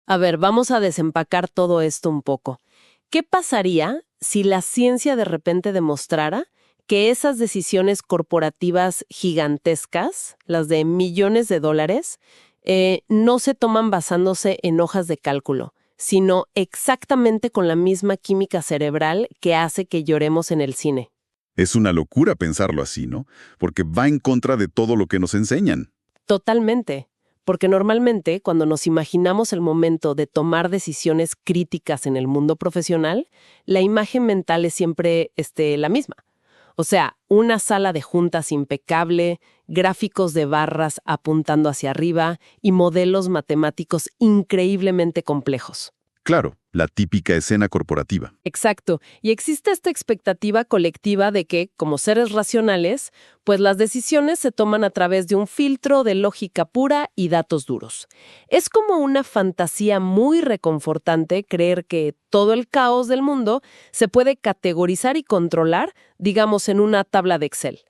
A ver, vamos a desempacar todo esto un poco. ¿Qué pasaría si la ciencia de repente demostrara que esas decisiones corporativas gigantescas, las de millones de dólares, no se toman basándose en hojas de cálculo, sino exactamente con la misma química cerebral que hace que lloremos en el cine? Es una locura pensarlo así, ¿no? Porque va en contra de todo lo que nos enseñan. Totalmente. Porque normalmente, cuando nos imaginamos el momento de tomar decisiones críticas en el mundo profesional, la imagen mental es siempre la misma. O sea, una sala de juntas impecable, gráficos de barras apuntando hacia arriba y modelos matemáticos increíblemente complejos. Claro, la típica escena corporativa. Exacto. Y existe esta expectativa colectiva de que, como seres racionales, pues las decisiones se toman a través de un filtro de lógica pura y datos duros. Es como una fantasía muy reconfortante creer que todo el caos del mundo se puede categorizar y controlar, digamos, en una tabla de Excel.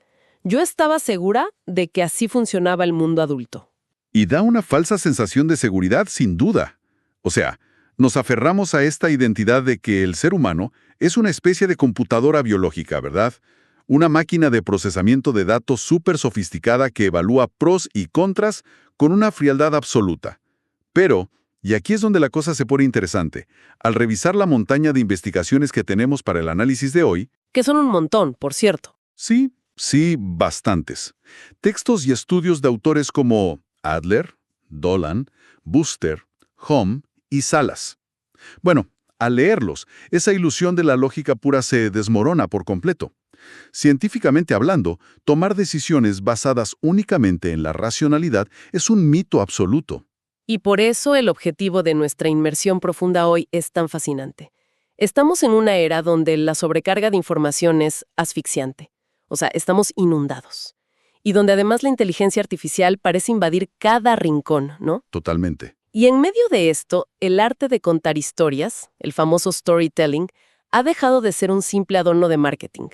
Yo estaba segura de que así funcionaba el mundo adulto. Y da una falsa sensación de seguridad, sin duda. O sea, nos aferramos a esta identidad de que el ser humano es una especie de computadora biológica, ¿verdad? Una máquina de procesamiento de datos súper sofisticada que evalúa pros y contras con una frialdad absoluta. Pero, y aquí es donde la cosa se pone interesante, al revisar la montaña de investigaciones que tenemos para el análisis de hoy, Que son un montón, por cierto. sí, bastantes. Textos y estudios de autores como Adler, Dolan, Buster, Hom y Salas. Bueno, al leerlos, esa ilusión de la lógica pura se desmorona por completo. Científicamente hablando, tomar decisiones basadas únicamente en la racionalidad es un mito absoluto. Y por eso el objetivo de nuestra inmersión profunda hoy es tan fascinante. Estamos en una era donde la sobrecarga de información es asfixiante. O sea, estamos inundados. Y donde además la inteligencia artificial parece invadir cada rincón, ¿no? Totalmente. Y en medio de esto, el arte de contar historias, el famoso storytelling, ha dejado de ser un simple adorno de marketing.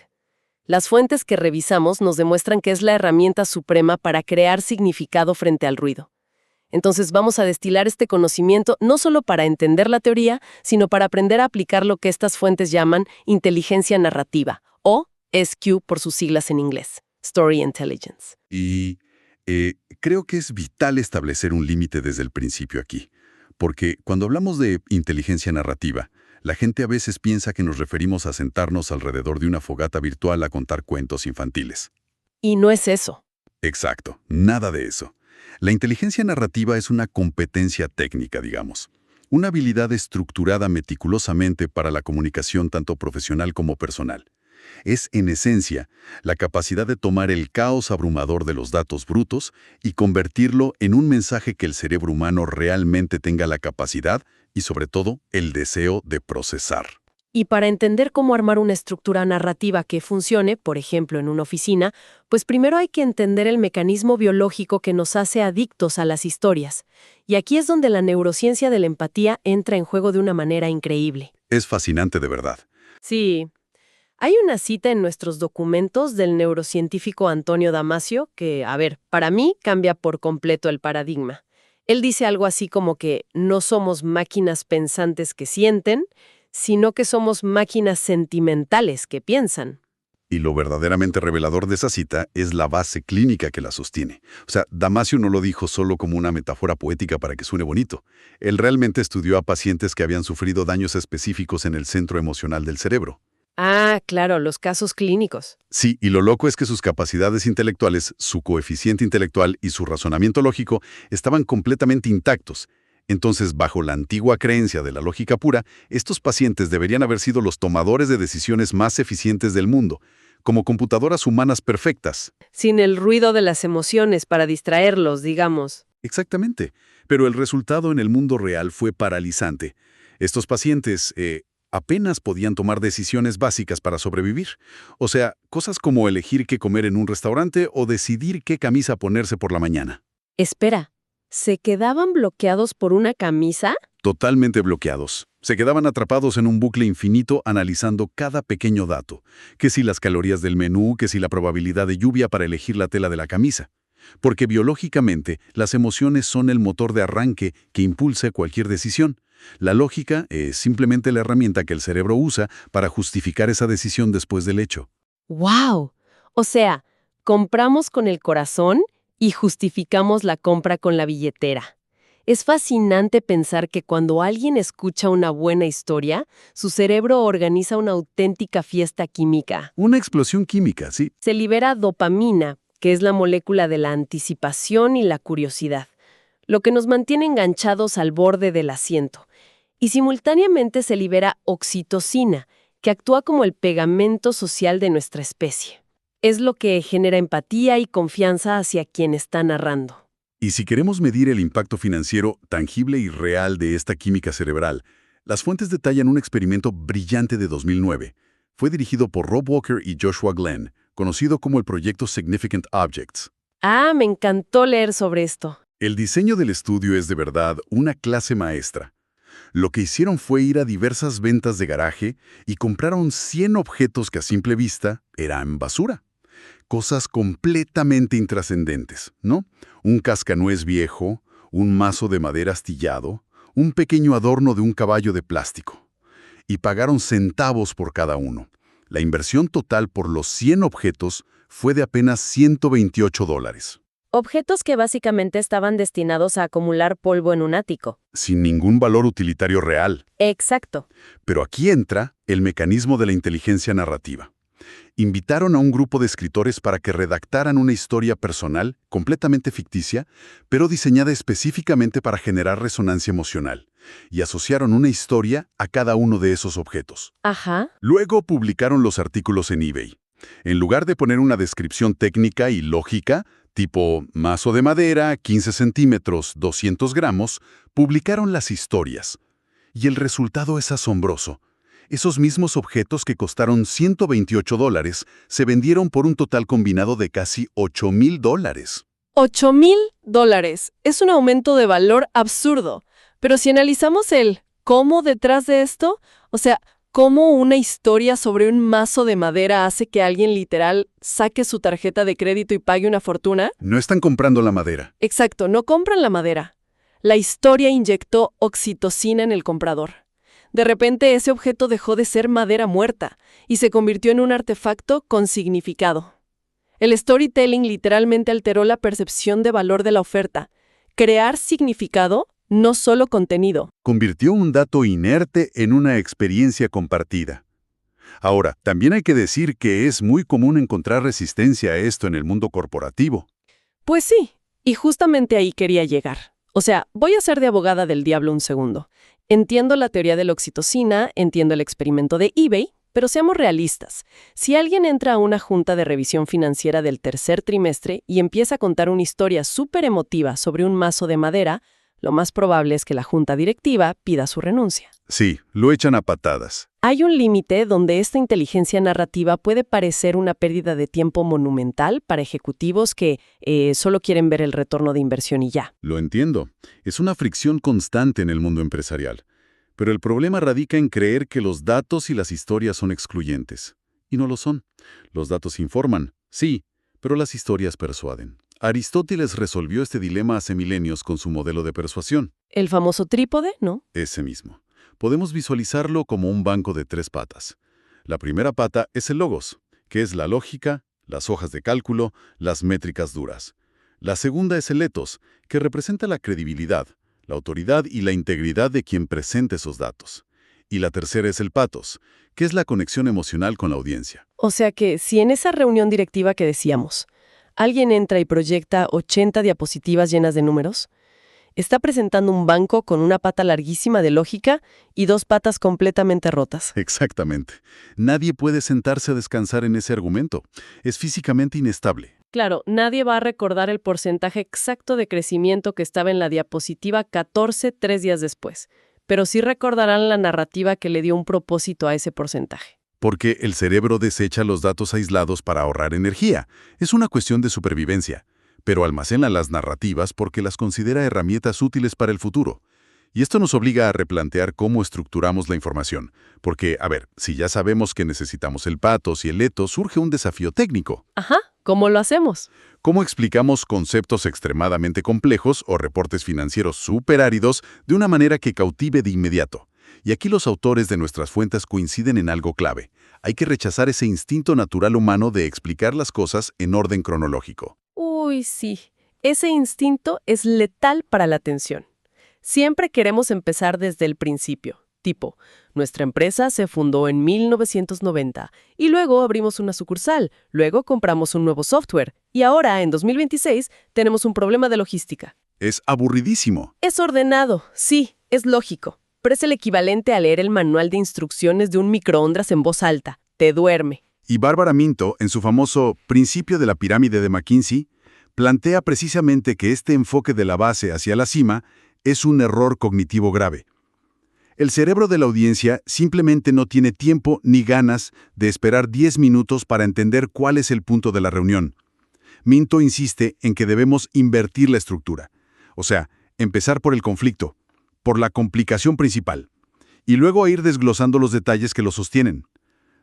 Las fuentes que revisamos nos demuestran que es la herramienta suprema para crear significado frente al ruido. Entonces vamos a destilar este conocimiento no solo para entender la teoría, sino para aprender a aplicar lo que estas fuentes llaman inteligencia narrativa, o SQ por sus siglas en inglés, Story Intelligence. Y creo que es vital establecer un límite desde el principio aquí, porque cuando hablamos de inteligencia narrativa, la gente a veces piensa que nos referimos a sentarnos alrededor de una fogata virtual a contar cuentos infantiles. Y no es eso. Exacto, nada de eso. La inteligencia narrativa es una competencia técnica, digamos. Una habilidad estructurada meticulosamente para la comunicación tanto profesional como personal. Es, en esencia, la capacidad de tomar el caos abrumador de los datos brutos y convertirlo en un mensaje que el cerebro humano realmente tenga la capacidad y, sobre todo, el deseo de procesar. Y para entender cómo armar una estructura narrativa que funcione, por ejemplo, en una oficina, pues primero hay que entender el mecanismo biológico que nos hace adictos a las historias. Y aquí es donde la neurociencia de la empatía entra en juego de una manera increíble. Es fascinante de verdad. Sí. Hay una cita en nuestros documentos del neurocientífico Antonio Damasio que, para mí cambia por completo el paradigma. Él dice algo así como que no somos máquinas pensantes que sienten, sino que somos máquinas sentimentales que piensan. Y lo verdaderamente revelador de esa cita es la base clínica que la sostiene. O sea, Damasio no lo dijo solo como una metáfora poética para que suene bonito. Él realmente estudió a pacientes que habían sufrido daños específicos en el centro emocional del cerebro. Ah, claro, los casos clínicos. Sí, y lo loco es que sus capacidades intelectuales, su coeficiente intelectual y su razonamiento lógico estaban completamente intactos. Entonces, bajo la antigua creencia de la lógica pura, estos pacientes deberían haber sido los tomadores de decisiones más eficientes del mundo, como computadoras humanas perfectas. Sin el ruido de las emociones para distraerlos, digamos. Exactamente, pero el resultado en el mundo real fue paralizante. Estos pacientes apenas podían tomar decisiones básicas para sobrevivir. O sea, cosas como elegir qué comer en un restaurante o decidir qué camisa ponerse por la mañana. Espera, ¿se quedaban bloqueados por una camisa? Totalmente bloqueados. Se quedaban atrapados en un bucle infinito analizando cada pequeño dato. Que si las calorías del menú, que si la probabilidad de lluvia para elegir la tela de la camisa. porque biológicamente las emociones son el motor de arranque que impulsa cualquier decisión. La lógica es simplemente la herramienta que el cerebro usa para justificar esa decisión después del hecho. ¡Wow! O sea, compramos con el corazón y justificamos la compra con la billetera. Es fascinante pensar que cuando alguien escucha una buena historia, su cerebro organiza una auténtica fiesta química. Una explosión química, sí. Se libera dopamina, que es la molécula de la anticipación y la curiosidad, lo que nos mantiene enganchados al borde del asiento. Y simultáneamente se libera oxitocina, que actúa como el pegamento social de nuestra especie. Es lo que genera empatía y confianza hacia quien está narrando. Y si queremos medir el impacto financiero tangible y real de esta química cerebral, las fuentes detallan un experimento brillante de 2009. Fue dirigido por Rob Walker y Joshua Glenn, conocido como el proyecto Significant Objects. Ah, me encantó leer sobre esto. El diseño del estudio es de verdad una clase maestra. Lo que hicieron fue ir a diversas ventas de garaje y compraron 100 objetos que a simple vista eran basura. Cosas completamente intrascendentes, ¿no? Un cascanuez viejo, un mazo de madera astillado, un pequeño adorno de un caballo de plástico. Y pagaron centavos por cada uno. La inversión total por los 100 objetos fue de apenas $128. Objetos que básicamente estaban destinados a acumular polvo en un ático. Sin ningún valor utilitario real. Exacto. Pero aquí entra el mecanismo de la inteligencia narrativa. Invitaron a un grupo de escritores para que redactaran una historia personal, completamente ficticia, pero diseñada específicamente para generar resonancia emocional, y asociaron una historia a cada uno de esos objetos. Ajá. Luego publicaron los artículos en eBay. En lugar de poner una descripción técnica y lógica, tipo mazo de madera, 15 centímetros, 200 gramos, publicaron las historias. Y el resultado es asombroso. Esos mismos objetos que costaron $128 se vendieron por un total combinado de casi $8,000. $8,000. Es un aumento de valor absurdo. Pero si analizamos el cómo detrás de esto, o sea, cómo una historia sobre un mazo de madera hace que alguien literal saque su tarjeta de crédito y pague una fortuna. No están comprando la madera. Exacto, no compran la madera. La historia inyectó oxitocina en el comprador. De repente ese objeto dejó de ser madera muerta y se convirtió en un artefacto con significado. El storytelling literalmente alteró la percepción de valor de la oferta. Crear significado, no solo contenido. Convirtió un dato inerte en una experiencia compartida. Ahora, también hay que decir que es muy común encontrar resistencia a esto en el mundo corporativo. Pues sí, y justamente ahí quería llegar. O sea, voy a ser de abogada del diablo un segundo. Entiendo la teoría de la oxitocina, entiendo el experimento de eBay, pero seamos realistas. Si alguien entra a una junta de revisión financiera del tercer trimestre y empieza a contar una historia súper emotiva sobre un mazo de madera, lo más probable es que la junta directiva pida su renuncia. Sí, lo echan a patadas. Hay un límite donde esta inteligencia narrativa puede parecer una pérdida de tiempo monumental para ejecutivos que solo quieren ver el retorno de inversión y ya. Lo entiendo. Es una fricción constante en el mundo empresarial. Pero el problema radica en creer que los datos y las historias son excluyentes. Y no lo son. Los datos informan, sí, pero las historias persuaden. Aristóteles resolvió este dilema hace milenios con su modelo de persuasión. El famoso trípode, ¿no? Ese mismo. Podemos visualizarlo como un banco de 3 patas. La primera pata es el logos, que es la lógica, las hojas de cálculo, las métricas duras. La segunda es el ethos, que representa la credibilidad, la autoridad y la integridad de quien presenta esos datos. Y la tercera es el pathos, que es la conexión emocional con la audiencia. O sea que si en esa reunión directiva que decíamos, alguien entra y proyecta 80 diapositivas llenas de números, está presentando un banco con una pata larguísima de lógica y 2 patas completamente rotas. Exactamente. Nadie puede sentarse a descansar en ese argumento. Es físicamente inestable. Claro, nadie va a recordar el porcentaje exacto de crecimiento que estaba en la diapositiva 14 3 días después, pero sí recordarán la narrativa que le dio un propósito a ese porcentaje. Porque el cerebro desecha los datos aislados para ahorrar energía. Es una cuestión de supervivencia. Pero almacena las narrativas porque las considera herramientas útiles para el futuro. Y esto nos obliga a replantear cómo estructuramos la información. Porque, a ver, si ya sabemos que necesitamos el pathos y el ethos, surge un desafío técnico. Ajá, ¿Cómo lo hacemos? ¿Cómo explicamos conceptos extremadamente complejos o reportes financieros superáridos de una manera que cautive de inmediato? Y aquí los autores de nuestras fuentes coinciden en algo clave. Hay que rechazar ese instinto natural humano de explicar las cosas en orden cronológico. Uy, sí. Ese instinto es letal para la atención. Siempre queremos empezar desde el principio. Tipo, nuestra empresa se fundó en 1990 y luego abrimos una sucursal, luego compramos un nuevo software y ahora, en 2026, tenemos un problema de logística. Es aburridísimo. Es ordenado, sí, es lógico, pero es el equivalente a leer el manual de instrucciones de un microondas en voz alta. Te duerme. Y Bárbara Minto, en su famoso Principio de la pirámide de McKinsey, plantea precisamente que este enfoque de la base hacia la cima es un error cognitivo grave. El cerebro de la audiencia simplemente no tiene tiempo ni ganas de esperar 10 minutos para entender cuál es el punto de la reunión. Minto insiste en que debemos invertir la estructura, o sea, empezar por el conflicto, por la complicación principal, y luego ir desglosando los detalles que lo sostienen.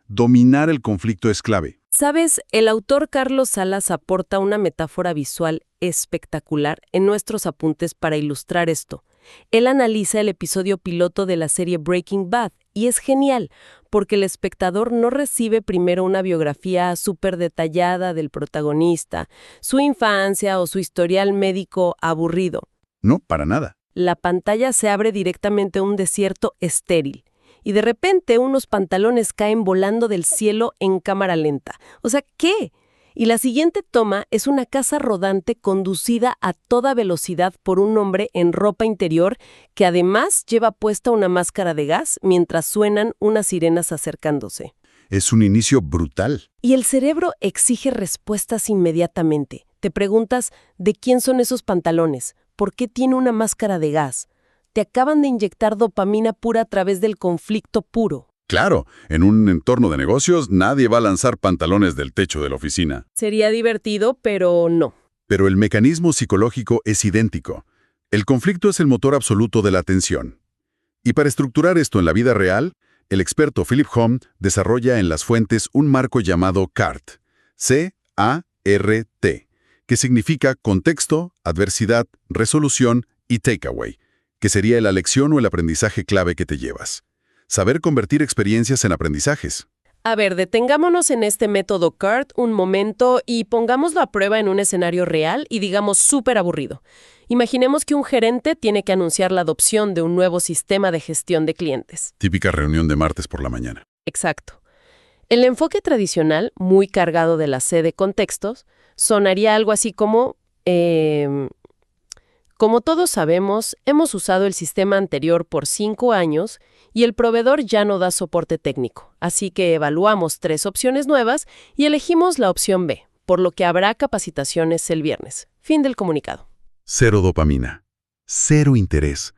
Dominar el conflicto es clave. ¿Sabes? El autor Carlos Salas aporta una metáfora visual espectacular en nuestros apuntes para ilustrar esto. Él analiza el episodio piloto de la serie Breaking Bad y es genial, porque el espectador no recibe primero una biografía súper detallada del protagonista, su infancia o su historial médico aburrido. No, para nada. La pantalla se abre directamente a un desierto estéril. Y de repente unos pantalones caen volando del cielo en cámara lenta. O sea, ¿qué? Y la siguiente toma es una casa rodante conducida a toda velocidad por un hombre en ropa interior que además lleva puesta una máscara de gas mientras suenan unas sirenas acercándose. Es un inicio brutal. Y el cerebro exige respuestas inmediatamente. Te preguntas, ¿de quién son esos pantalones? ¿Por qué tiene una máscara de gas? Te acaban de inyectar dopamina pura a través del conflicto puro. Claro, en un entorno de negocios nadie va a lanzar pantalones del techo de la oficina. Sería divertido, pero no. Pero el mecanismo psicológico es idéntico. El conflicto es el motor absoluto de la atención. Y para estructurar esto en la vida real, el experto Philip Hom desarrolla en las fuentes un marco llamado CART, C-A-R-T, que significa contexto, adversidad, resolución y takeaway, que sería la lección o el aprendizaje clave que te llevas. Saber convertir experiencias en aprendizajes. A ver, detengámonos en este método CART un momento y pongámoslo a prueba en un escenario real y digamos súper aburrido. Imaginemos que un gerente tiene que anunciar la adopción de un nuevo sistema de gestión de clientes. Típica reunión de martes por la mañana. Exacto. El enfoque tradicional, muy cargado de la C de contextos, sonaría algo así como... Como todos sabemos, hemos usado el sistema anterior por 5 años y el proveedor ya no da soporte técnico, así que evaluamos 3 opciones nuevas y elegimos la opción B, por lo que habrá capacitaciones el viernes. Fin del comunicado. Cero dopamina. Cero interés.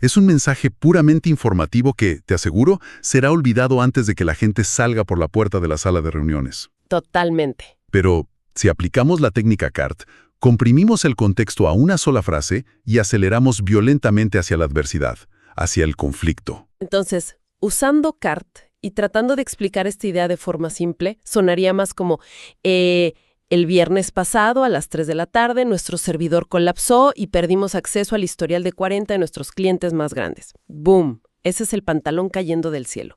Es un mensaje puramente informativo que, te aseguro, será olvidado antes de que la gente salga por la puerta de la sala de reuniones. Totalmente. Pero, si aplicamos la técnica CART, comprimimos el contexto a una sola frase y aceleramos violentamente hacia la adversidad, hacia el conflicto. Entonces, usando CART y tratando de explicar esta idea de forma simple, sonaría más como, el viernes pasado a las 3 de la tarde nuestro servidor colapsó y perdimos acceso al historial de 40 de nuestros clientes más grandes. ¡Boom! Ese es el pantalón cayendo del cielo.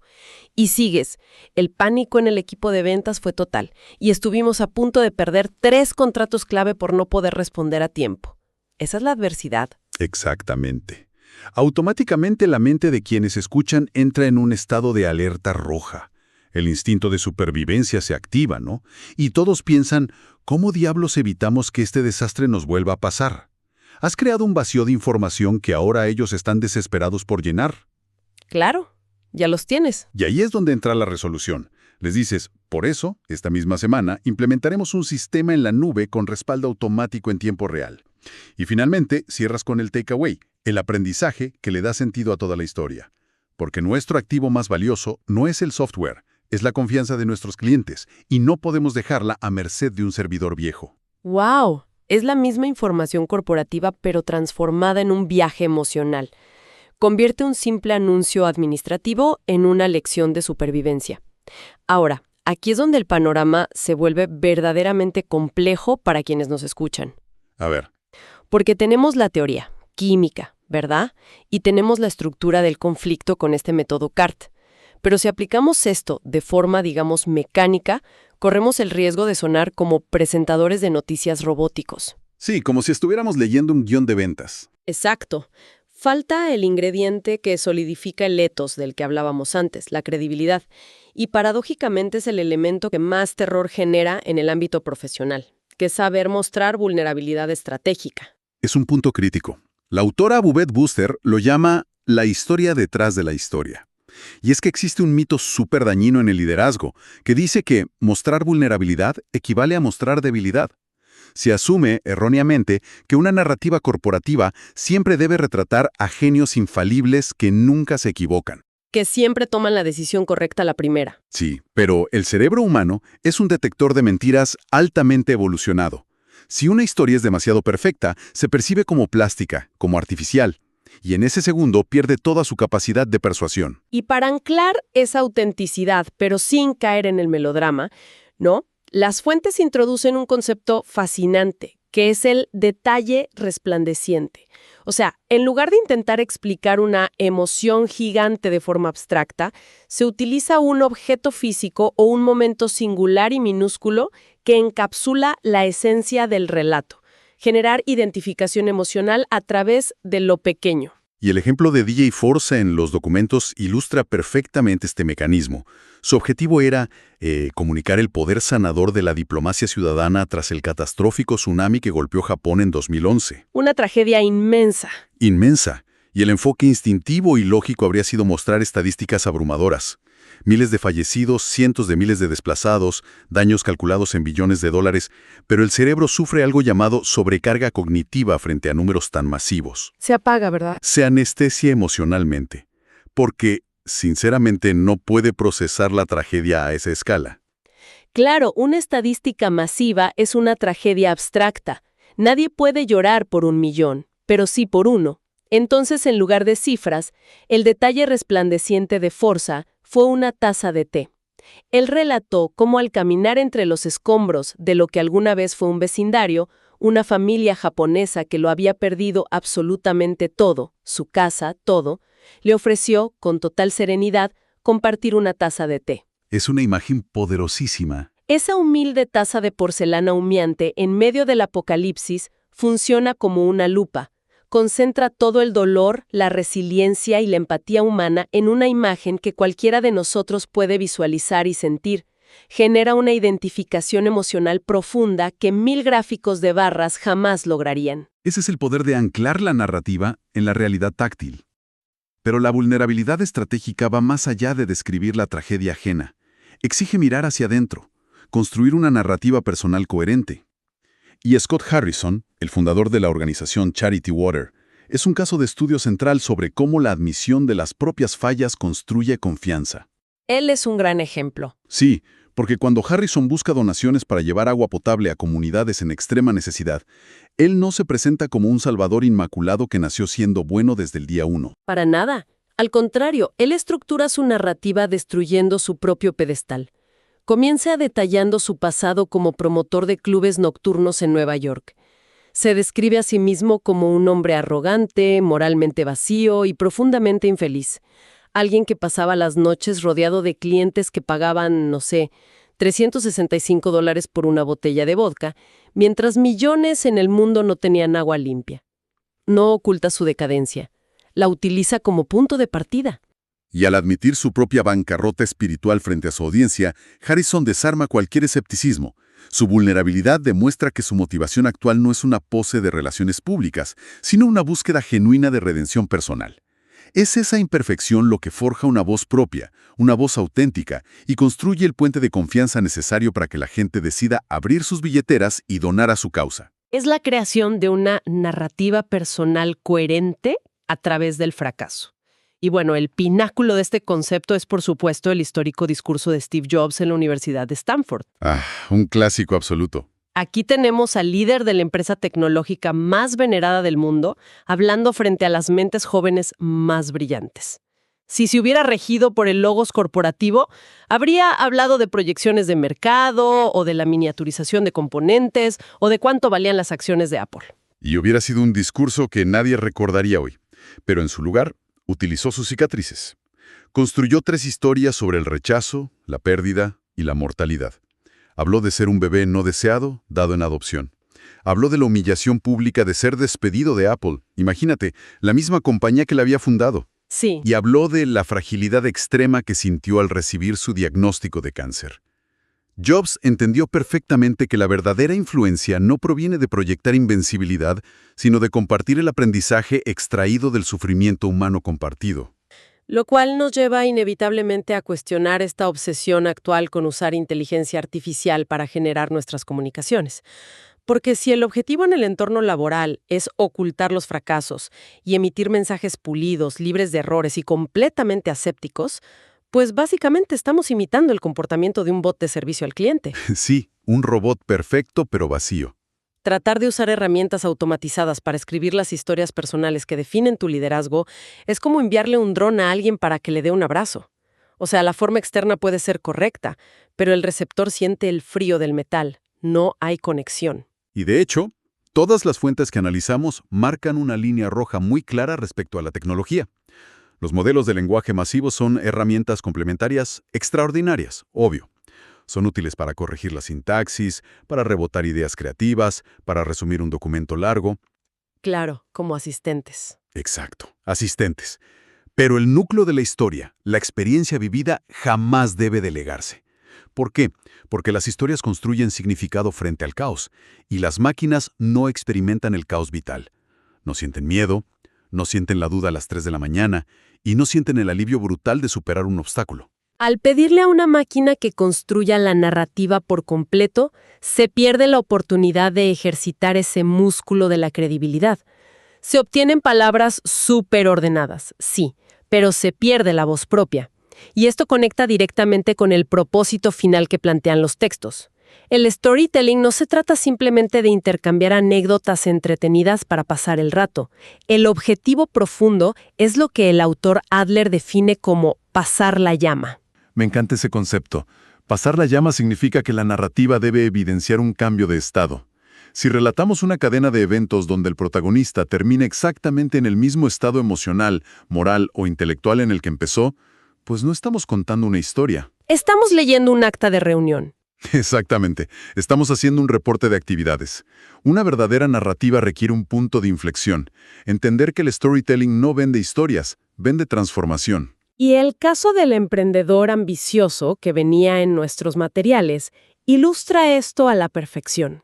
Y sigues, el pánico en el equipo de ventas fue total y estuvimos a punto de perder 3 contratos clave por no poder responder a tiempo. Esa es la adversidad. Exactamente. Automáticamente la mente de quienes escuchan entra en un estado de alerta roja. El instinto de supervivencia se activa, ¿no? Y todos piensan, ¿cómo diablos evitamos que este desastre nos vuelva a pasar? Has creado un vacío de información que ahora ellos están desesperados por llenar. Claro, ya los tienes. Y ahí es donde entra la resolución. Les dices, por eso, esta misma semana, implementaremos un sistema en la nube con respaldo automático en tiempo real. Y finalmente, cierras con el takeaway, el aprendizaje que le da sentido a toda la historia. Porque nuestro activo más valioso no es el software, es la confianza de nuestros clientes, y no podemos dejarla a merced de un servidor viejo. ¡Wow! Es la misma información corporativa, pero transformada en un viaje emocional. Convierte un simple anuncio administrativo en una lección de supervivencia. Ahora, aquí es donde el panorama se vuelve verdaderamente complejo para quienes nos escuchan. A ver. Porque tenemos la teoría, química, ¿verdad? Y tenemos la estructura del conflicto con este método CART. Pero si aplicamos esto de forma, digamos, mecánica, corremos el riesgo de sonar como presentadores de noticias robóticos. Sí, como si estuviéramos leyendo un guión de ventas. Exacto. Falta el ingrediente que solidifica el ethos del que hablábamos antes, la credibilidad. Y paradójicamente es el elemento que más terror genera en el ámbito profesional, que es saber mostrar vulnerabilidad estratégica. Es un punto crítico. La autora Bubet Buster lo llama la historia detrás de la historia. Y es que existe un mito súper dañino en el liderazgo, que dice que mostrar vulnerabilidad equivale a mostrar debilidad. Se asume, erróneamente, que una narrativa corporativa siempre debe retratar a genios infalibles que nunca se equivocan. Que siempre toman la decisión correcta a la primera. Sí, pero el cerebro humano es un detector de mentiras altamente evolucionado. Si una historia es demasiado perfecta, se percibe como plástica, como artificial, y en ese segundo pierde toda su capacidad de persuasión. Y para anclar esa autenticidad, pero sin caer en el melodrama, ¿no? Las fuentes introducen un concepto fascinante, que es el detalle resplandeciente. O sea, en lugar de intentar explicar una emoción gigante de forma abstracta, se utiliza un objeto físico o un momento singular y minúsculo que encapsula la esencia del relato, generar identificación emocional a través de lo pequeño. Y el ejemplo de DJ Forza en los documentos ilustra perfectamente este mecanismo. Su objetivo era comunicar el poder sanador de la diplomacia ciudadana tras el catastrófico tsunami que golpeó Japón en 2011. Una tragedia inmensa. Inmensa. Y el enfoque instintivo y lógico habría sido mostrar estadísticas abrumadoras. Miles de fallecidos, cientos de miles de desplazados, daños calculados en billones de dólares, pero el cerebro sufre algo llamado sobrecarga cognitiva frente a números tan masivos. Se apaga, ¿verdad? Se anestesia emocionalmente, porque, sinceramente, no puede procesar la tragedia a esa escala. Claro, una estadística masiva es una tragedia abstracta. Nadie puede llorar por 1.000.000, pero sí por uno. Entonces, en lugar de cifras, el detalle resplandeciente de Forza fue una taza de té. Él relató cómo al caminar entre los escombros de lo que alguna vez fue un vecindario, una familia japonesa que lo había perdido absolutamente todo, su casa, todo, le ofreció, con total serenidad, compartir una taza de té. Es una imagen poderosísima. Esa humilde taza de porcelana humeante en medio del apocalipsis funciona como una lupa. Concentra todo el dolor, la resiliencia y la empatía humana en una imagen que cualquiera de nosotros puede visualizar y sentir. Genera una identificación emocional profunda que 1000 gráficos de barras jamás lograrían. Ese es el poder de anclar la narrativa en la realidad táctil. Pero la vulnerabilidad estratégica va más allá de describir la tragedia ajena. Exige mirar hacia adentro, construir una narrativa personal coherente. Y Scott Harrison, el fundador de la organización Charity Water, es un caso de estudio central sobre cómo la admisión de las propias fallas construye confianza. Él es un gran ejemplo. Sí, porque cuando Harrison busca donaciones para llevar agua potable a comunidades en extrema necesidad, él no se presenta como un salvador inmaculado que nació siendo bueno desde el día 1. Para nada. Al contrario, él estructura su narrativa destruyendo su propio pedestal. Comienza detallando su pasado como promotor de clubes nocturnos en Nueva York. Se describe a sí mismo como un hombre arrogante, moralmente vacío y profundamente infeliz. Alguien que pasaba las noches rodeado de clientes que pagaban, no sé, $365 por una botella de vodka, mientras millones en el mundo no tenían agua limpia. No oculta su decadencia. La utiliza como punto de partida. Y al admitir su propia bancarrota espiritual frente a su audiencia, Harrison desarma cualquier escepticismo. Su vulnerabilidad demuestra que su motivación actual no es una pose de relaciones públicas, sino una búsqueda genuina de redención personal. Es esa imperfección lo que forja una voz propia, una voz auténtica, y construye el puente de confianza necesario para que la gente decida abrir sus billeteras y donar a su causa. Es la creación de una narrativa personal coherente a través del fracaso. Y bueno, el pináculo de este concepto es, por supuesto, el histórico discurso de Steve Jobs en la Universidad de Stanford. Un clásico absoluto. Aquí tenemos al líder de la empresa tecnológica más venerada del mundo hablando frente a las mentes jóvenes más brillantes. Si se hubiera regido por el logos corporativo, habría hablado de proyecciones de mercado o de la miniaturización de componentes o de cuánto valían las acciones de Apple. Y hubiera sido un discurso que nadie recordaría hoy. Pero en su lugar, utilizó sus cicatrices. Construyó 3 historias sobre el rechazo, la pérdida y la mortalidad. Habló de ser un bebé no deseado, dado en adopción. Habló de la humillación pública de ser despedido de Apple. Imagínate, la misma compañía que la había fundado. Sí. Y habló de la fragilidad extrema que sintió al recibir su diagnóstico de cáncer. Jobs entendió perfectamente que la verdadera influencia no proviene de proyectar invencibilidad, sino de compartir el aprendizaje extraído del sufrimiento humano compartido. Lo cual nos lleva inevitablemente a cuestionar esta obsesión actual con usar inteligencia artificial para generar nuestras comunicaciones. Porque si el objetivo en el entorno laboral es ocultar los fracasos y emitir mensajes pulidos, libres de errores y completamente asépticos, pues básicamente estamos imitando el comportamiento de un bot de servicio al cliente. Sí, un robot perfecto pero vacío. Tratar de usar herramientas automatizadas para escribir las historias personales que definen tu liderazgo es como enviarle un dron a alguien para que le dé un abrazo. O sea, la forma externa puede ser correcta, pero el receptor siente el frío del metal. No hay conexión. Y de hecho, todas las fuentes que analizamos marcan una línea roja muy clara respecto a la tecnología. Los modelos de lenguaje masivo son herramientas complementarias extraordinarias, obvio. Son útiles para corregir la sintaxis, para rebotar ideas creativas, para resumir un documento largo. Claro, como asistentes. Exacto, asistentes. Pero el núcleo de la historia, la experiencia vivida, jamás debe delegarse. ¿Por qué? Porque las historias construyen significado frente al caos, y las máquinas no experimentan el caos vital. No sienten miedo, no sienten la duda a las 3 de la mañana, y no sienten el alivio brutal de superar un obstáculo. Al pedirle a una máquina que construya la narrativa por completo, se pierde la oportunidad de ejercitar ese músculo de la credibilidad. Se obtienen palabras súper ordenadas, sí, pero se pierde la voz propia. Y esto conecta directamente con el propósito final que plantean los textos. El storytelling no se trata simplemente de intercambiar anécdotas entretenidas para pasar el rato. El objetivo profundo es lo que el autor Adler define como pasar la llama. Me encanta ese concepto. Pasar la llama significa que la narrativa debe evidenciar un cambio de estado. Si relatamos una cadena de eventos donde el protagonista termina exactamente en el mismo estado emocional, moral o intelectual en el que empezó, pues no estamos contando una historia. Estamos leyendo un acta de reunión. Exactamente. Estamos haciendo un reporte de actividades. Una verdadera narrativa requiere un punto de inflexión. Entender que el storytelling no vende historias, vende transformación. Y el caso del emprendedor ambicioso que venía en nuestros materiales ilustra esto a la perfección.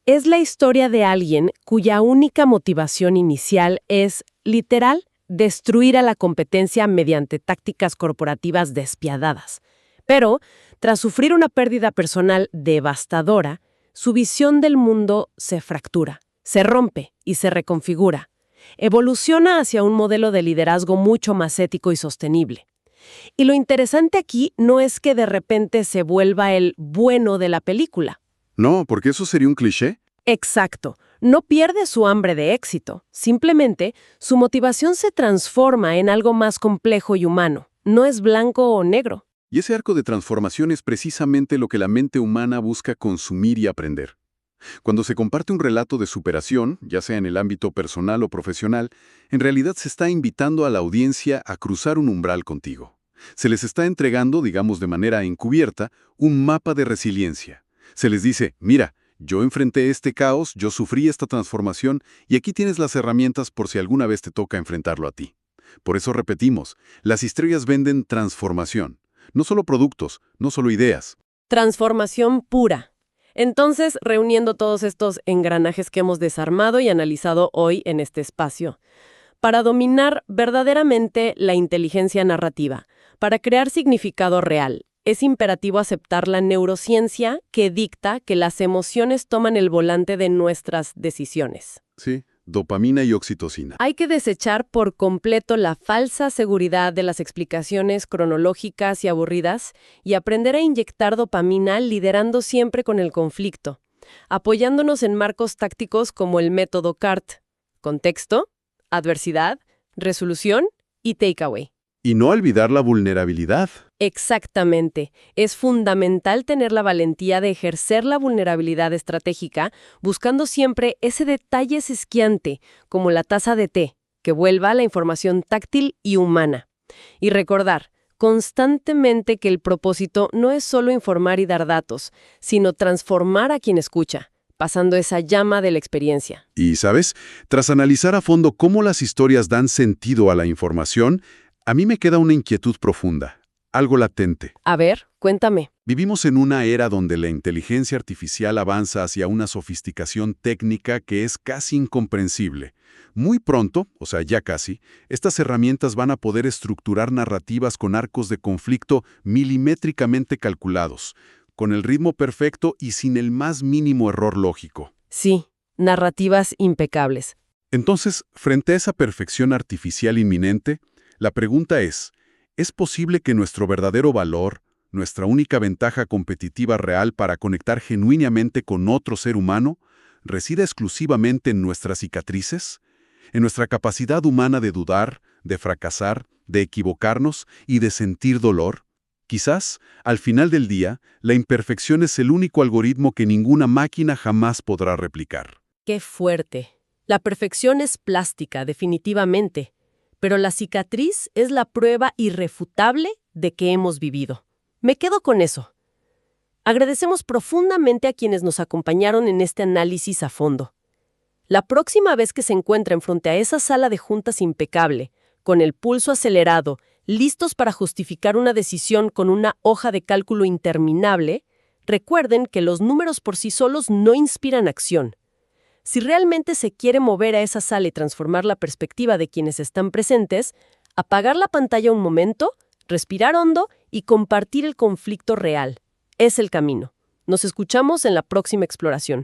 Es la historia de alguien cuya única motivación inicial es, literal, destruir a la competencia mediante tácticas corporativas despiadadas. Pero, tras sufrir una pérdida personal devastadora, su visión del mundo se fractura, se rompe y se reconfigura. Evoluciona hacia un modelo de liderazgo mucho más ético y sostenible. Y lo interesante aquí no es que de repente se vuelva el bueno de la película. No, porque eso sería un cliché. Exacto. No pierde su hambre de éxito. Simplemente, su motivación se transforma en algo más complejo y humano. No es blanco o negro. Y ese arco de transformación es precisamente lo que la mente humana busca consumir y aprender. Cuando se comparte un relato de superación, ya sea en el ámbito personal o profesional, en realidad se está invitando a la audiencia a cruzar un umbral contigo. Se les está entregando, digamos de manera encubierta, un mapa de resiliencia. Se les dice, mira, yo enfrenté este caos, yo sufrí esta transformación y aquí tienes las herramientas por si alguna vez te toca enfrentarlo a ti. Por eso repetimos, las historias venden transformación. No solo productos, no solo ideas. Transformación pura. Entonces, reuniendo todos estos engranajes que hemos desarmado y analizado hoy en este espacio, para dominar verdaderamente la inteligencia narrativa, para crear significado real, es imperativo aceptar la neurociencia que dicta que las emociones toman el volante de nuestras decisiones. Sí, dopamina y oxitocina. Hay que desechar por completo la falsa seguridad de las explicaciones cronológicas y aburridas y aprender a inyectar dopamina liderando siempre con el conflicto, apoyándonos en marcos tácticos como el método CART: contexto, adversidad, resolución y takeaway. Y no olvidar la vulnerabilidad. Exactamente. Es fundamental tener la valentía de ejercer la vulnerabilidad estratégica, buscando siempre ese detalle sesquiante, como la taza de té, que vuelva a la información táctil y humana. Y recordar constantemente que el propósito no es solo informar y dar datos, sino transformar a quien escucha, pasando esa llama de la experiencia. Y, ¿sabes? Tras analizar a fondo cómo las historias dan sentido a la información, a mí me queda una inquietud profunda, algo latente. A ver, cuéntame. Vivimos en una era donde la inteligencia artificial avanza hacia una sofisticación técnica que es casi incomprensible. Muy pronto, o sea, ya casi, estas herramientas van a poder estructurar narrativas con arcos de conflicto milimétricamente calculados, con el ritmo perfecto y sin el más mínimo error lógico. Sí, narrativas impecables. Entonces, frente a esa perfección artificial inminente, la pregunta ¿es posible que nuestro verdadero valor, nuestra única ventaja competitiva real para conectar genuinamente con otro ser humano, resida exclusivamente en nuestras cicatrices? ¿En nuestra capacidad humana de dudar, de fracasar, de equivocarnos y de sentir dolor? Quizás, al final del día, la imperfección es el único algoritmo que ninguna máquina jamás podrá replicar. ¡Qué fuerte! La perfección es plástica, definitivamente, pero la cicatriz es la prueba irrefutable de que hemos vivido. Me quedo con eso. Agradecemos profundamente a quienes nos acompañaron en este análisis a fondo. La próxima vez que se encuentren frente a esa sala de juntas impecable, con el pulso acelerado, listos para justificar una decisión con una hoja de cálculo interminable, recuerden que los números por sí solos no inspiran acción. Si realmente se quiere mover a esa sala y transformar la perspectiva de quienes están presentes, apagar la pantalla un momento, respirar hondo y compartir el conflicto real. Es el camino. Nos escuchamos en la próxima exploración.